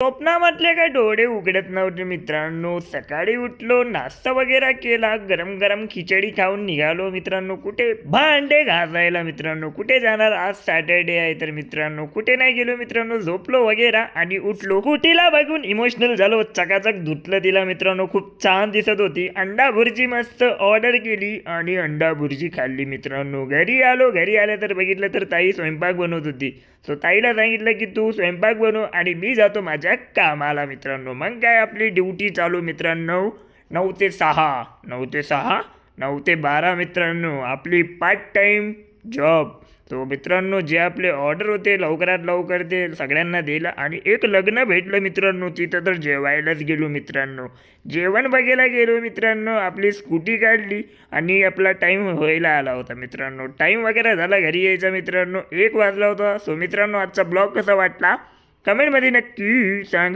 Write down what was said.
स्वप्नामधले काय डोळे उघडत नव्हते मित्रांनो. सकाळी उठलो, नाश्ता वगैरे केला, गरम गरम खिचडी खाऊन निघालो मित्रांनो. कुठे? भांडे घासायला मित्रांनो. कुठे जाणार? आज सॅटर्डे आहे तर मित्रांनो कुठे नाही गेलो मित्रांनो. झोपलो वगैरे आणि उठलो. स्कूटीला बघून इमोशनल झालो. चकाचक धुतलं तिला मित्रांनो. खूप छान दिसत होती. अंडा भुर्जी मस्त ऑर्डर केली आणि अंडा भुर्जी खाल्ली मित्रांनो. घरी आलो. घरी आल्या तर बघितलं तर ताई स्वयंपाक बनवत होती. सो ताईला सांगितलं की तू स्वयंपाक बनव आणि मी जातो माझ्या कामाला मित्रांनो. मग काय आपली ड्युटी चालू मित्रांनो. 9 ते 6, 9 ते 6, 9 ते 12 मित्रांनो आपली पार्ट टाईम जॉब. तो मित्रांनो जे आपले ऑर्डर होते लवकरात लवकर ते सगळ्यांना दिलं आणि एक लग्न भेटलं मित्रांनो. तिथं तर जेवायलाच गेलो मित्रांनो. जेवण बघायला गेलो मित्रांनो. आपली स्कूटी काढली आणि आपला टाईम व्हायला आला होता मित्रांनो. टाईम वगैरे झाला घरी यायचा मित्रांनो. 1 वाजला होता. सो मित्रांनो आजचा ब्लॉग कसा वाटला कमेंटमध्ये नक्की सांग.